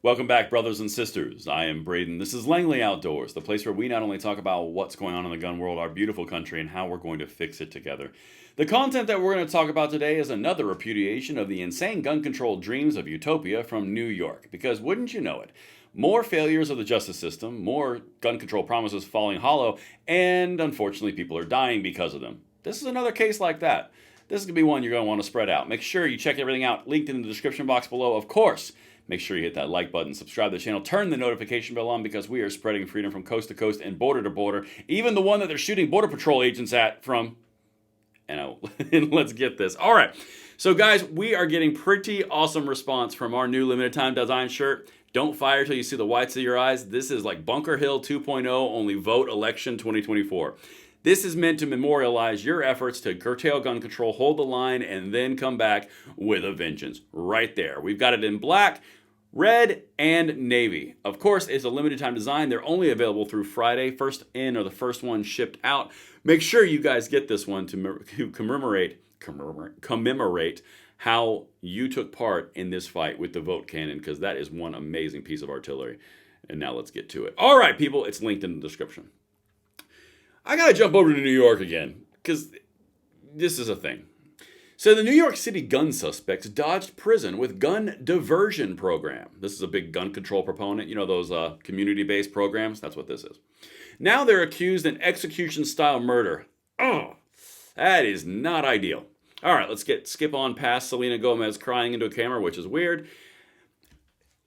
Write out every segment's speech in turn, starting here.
Welcome back, brothers and sisters. I am Braden. This is Langley Outdoors, the place where we not only talk about what's going on in the gun world, our beautiful country, and how we're going to fix it together. The content that we're going to talk about today is another repudiation of the insane gun control dreams of utopia from New York. Because wouldn't you know it, more failures of the justice system, more gun control promises falling hollow, and unfortunately people are dying because of them. This is another case like that. This is going to be one you're going to want to spread out. Make sure you check everything out, linked in the description box below, of course. Make sure you hit that like button, subscribe to the channel, turn the notification bell on because we are spreading freedom from coast to coast and border to border. Even the one that they're shooting Border Patrol agents at from... And let's get this. All right. So guys, we are getting pretty awesome response from our new limited time design shirt. Don't fire till you see the whites of your eyes. This is like Bunker Hill 2.0, only vote election 2024. This is meant to memorialize your efforts to curtail gun control, hold the line, and then come back with a vengeance. Right there. We've got it in black, red, and navy. Of course, it's a limited time design. They're only available through Friday. First in or the first one shipped out. Make sure you guys get this one to commemorate how you took part in this fight with the vote cannon, because that is one amazing piece of artillery. And now let's get to it. All right, people, it's linked in the description. I gotta jump over to New York again, because this is a thing. So the New York City gun suspects dodged prison with gun diversion program. This is a big gun control proponent. You know those community-based programs? That's what this is. Now they're accused in execution-style murder. Oh, that is not ideal. All right, let's skip on past Selena Gomez crying into a camera, which is weird.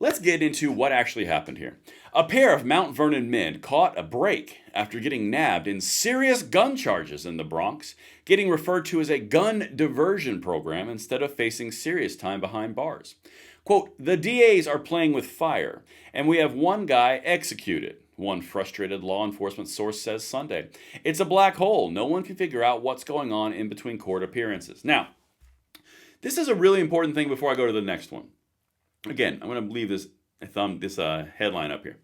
Let's get into what actually happened here. A pair of Mount Vernon men caught a break after getting nabbed in serious gun charges in the Bronx, getting referred to as a gun diversion program instead of facing serious time behind bars. Quote, the DAs are playing with fire, and we have one guy executed, one frustrated law enforcement source says Sunday. It's a black hole. No one can figure out what's going on in between court appearances. Now, this is a really important thing before I go to the next one. Again, I'm going to leave this headline up here.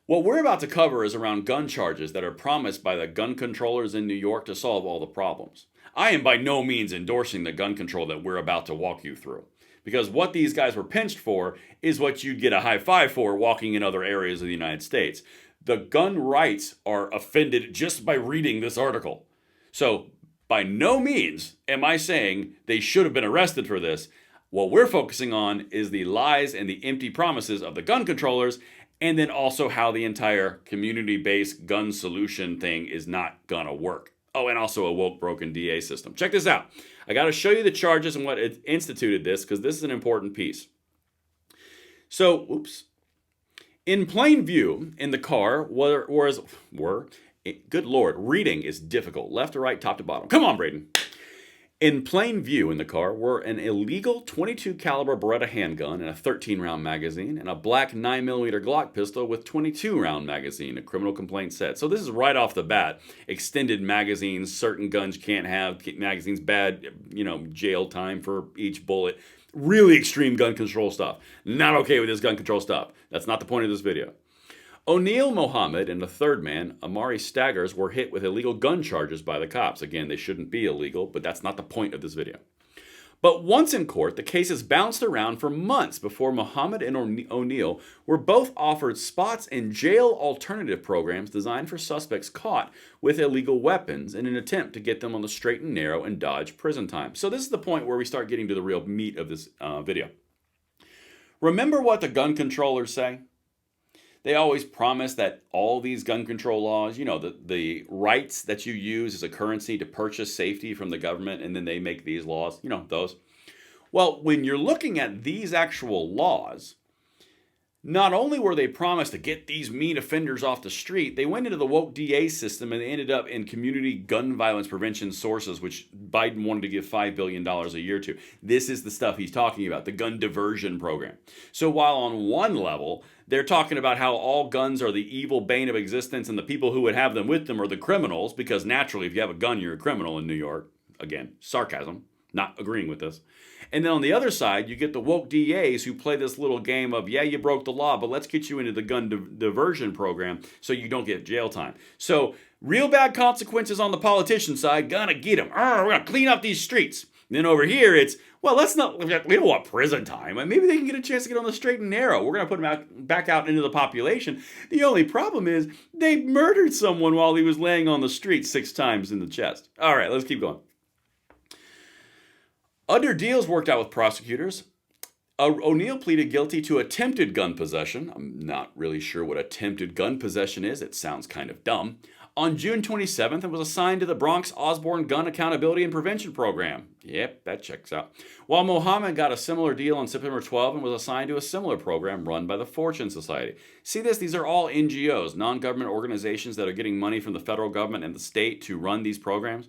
What we're about to cover is around gun charges that are promised by the gun controllers in New York to solve all the problems. I am by no means endorsing the gun control that we're about to walk you through, because what these guys were pinched for is what you'd get a high five for walking in other areas of the United States. The gun rights are offended just by reading this article. So by no means am I saying they should have been arrested for this. What we're focusing on is the lies and the empty promises of the gun controllers, and then also how the entire community-based gun solution thing is not gonna work. Oh, and also a woke, broken DA system. Check this out. I gotta show you the charges and what it instituted this, because this is an important piece. So, in plain view, in the car, good Lord, reading is difficult. Left to right, top to bottom. Come on, Braden. In plain view in the car were an illegal 22 caliber Beretta handgun and a 13-round magazine, and a black 9mm Glock pistol with 22-round magazine, a criminal complaint said. So this is right off the bat. Extended magazines, certain guns you can't have, magazines bad, jail time for each bullet. Really extreme gun control stuff. Not okay with this gun control stuff. That's not the point of this video. O'Neill Mohammed and the third man, Amari Staggers, were hit with illegal gun charges by the cops. Again, they shouldn't be illegal, but that's not the point of this video. But once in court, the cases bounced around for months before Mohammed and O'Neill were both offered spots in jail alternative programs designed for suspects caught with illegal weapons in an attempt to get them on the straight and narrow and dodge prison time. So this is the point where we start getting to the real meat of this video. Remember what the gun controllers say? They always promise that all these gun control laws, the rights that you use as a currency to purchase safety from the government, and then they make these laws, those. Well, when you're looking at these actual laws, not only were they promised to get these mean offenders off the street, they went into the woke DA system and they ended up in community gun violence prevention sources, which Biden wanted to give $5 billion a year to. This is the stuff he's talking about, the gun diversion program. So while on one level, they're talking about how all guns are the evil bane of existence and the people who would have them with them are the criminals, because naturally, if you have a gun, you're a criminal in New York. Again, sarcasm, not agreeing with this. And then on the other side, you get the woke DAs who play this little game of, yeah, you broke the law, but let's get you into the gun diversion program so you don't get jail time. So real bad consequences on the politician side, gonna get them. We're gonna clean up these streets. Then over here, it's, well, we don't want prison time. Maybe they can get a chance to get on the straight and narrow. We're going to put them back out into the population. The only problem is they murdered someone while he was laying on the street 6 times in the chest. All right, let's keep going. Other deals worked out with prosecutors. O'Neill pleaded guilty to attempted gun possession. I'm not really sure what attempted gun possession is. It sounds kind of dumb. On June 27th, and was assigned to the Bronx Osborne Gun Accountability and Prevention Program. Yep, that checks out. While Mohammed got a similar deal on September 12th and was assigned to a similar program run by the Fortune Society. See this? These are all NGOs, non-government organizations that are getting money from the federal government and the state to run these programs.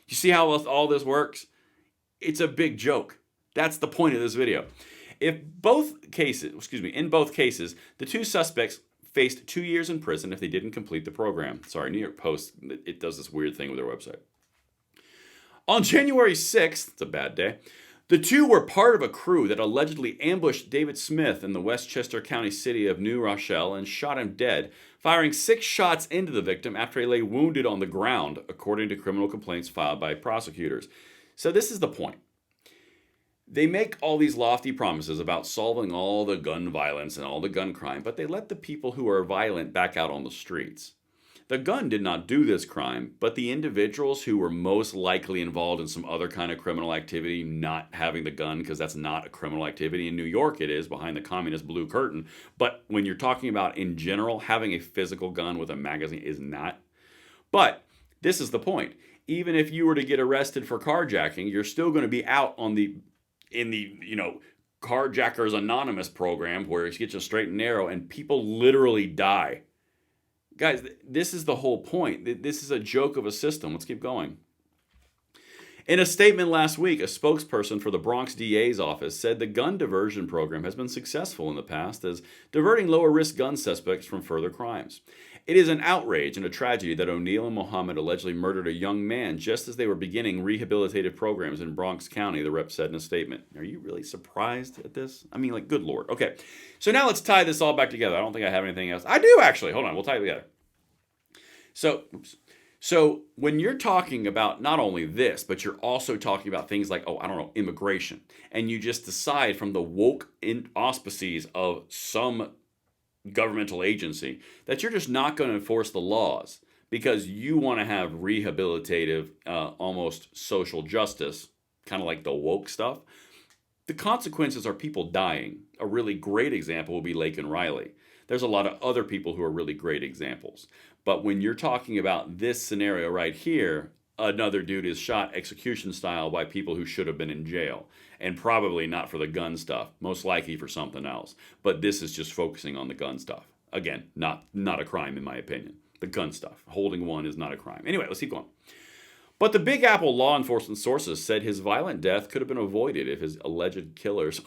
You see how all this works? It's a big joke. That's the point of this video. In both cases, the 2 suspects faced 2 years in prison if they didn't complete the program. Sorry, New York Post, it does this weird thing with their website. On January 6th, it's a bad day, the 2 were part of a crew that allegedly ambushed David Smith in the Westchester County city of New Rochelle and shot him dead, firing 6 shots into the victim after he lay wounded on the ground, according to criminal complaints filed by prosecutors. So this is the point. They make all these lofty promises about solving all the gun violence and all the gun crime, but they let the people who are violent back out on the streets. The gun did not do this crime, but the individuals who were most likely involved in some other kind of criminal activity, not having the gun, because that's not a criminal activity. In New York it is, behind the communist blue curtain. But when you're talking about in general, having a physical gun with a magazine is not. But this is the point. Even if you were to get arrested for carjacking, you're still going to be out in the Carjackers Anonymous program where it gets you straight and narrow and people literally die. Guys, this is the whole point. This is a joke of a system. Let's keep going. In a statement last week, a spokesperson for the Bronx DA's office said the gun diversion program has been successful in the past as diverting lower-risk gun suspects from further crimes. It is an outrage and a tragedy that O'Neill and Mohammed allegedly murdered a young man just as they were beginning rehabilitative programs in Bronx County, the rep said in a statement. Are you really surprised at this? I mean, good Lord. Okay, so now let's tie this all back together. I don't think I have anything else. I do, actually. Hold on, we'll tie it together. So when you're talking about not only this, but you're also talking about things like, immigration, and you just decide from the woke auspices of some governmental agency that you're just not going to enforce the laws because you want to have rehabilitative, almost social justice, kind of like the woke stuff, the consequences are people dying. A really great example will be Lake and Riley. There's a lot of other people who are really great examples. But when you're talking about this scenario right here, another dude is shot execution style by people who should have been in jail. And probably not for the gun stuff, most likely for something else. But this is just focusing on the gun stuff. Again, not a crime in my opinion. The gun stuff. Holding one is not a crime. Anyway, let's keep going. But the Big Apple law enforcement sources said his violent death could have been avoided if his alleged killers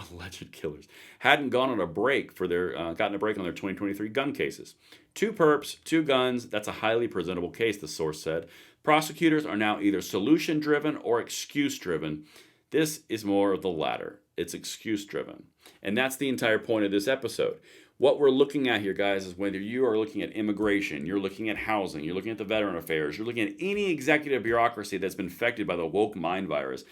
hadn't gone on a break gotten a break on their 2023 gun cases. 2 perps, 2 guns, that's a highly presentable case, the source said. Prosecutors are now either solution-driven or excuse-driven. This is more of the latter. It's excuse-driven. And that's the entire point of this episode. What we're looking at here, guys, is whether you are looking at immigration, you're looking at housing, you're looking at the veteran affairs, you're looking at any executive bureaucracy that's been affected by the woke mind virus.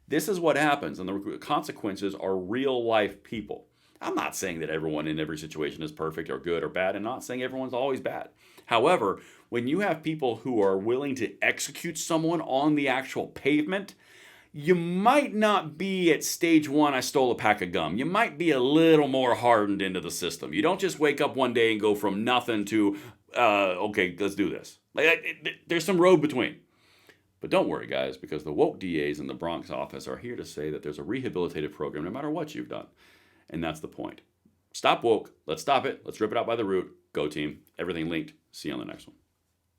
This is what happens, and the consequences are real-life people. I'm not saying that everyone in every situation is perfect or good or bad. I'm not saying everyone's always bad. However, when you have people who are willing to execute someone on the actual pavement, you might not be at stage 1, I stole a pack of gum. You might be a little more hardened into the system. You don't just wake up one day and go from nothing to, okay, let's do this. There's some road between. But don't worry, guys, because the woke DAs in the Bronx office are here to say that there's a rehabilitative program no matter what you've done. And that's the point. Stop woke. Let's stop it. Let's rip it out by the root. Go team. Everything linked. See you on the next one.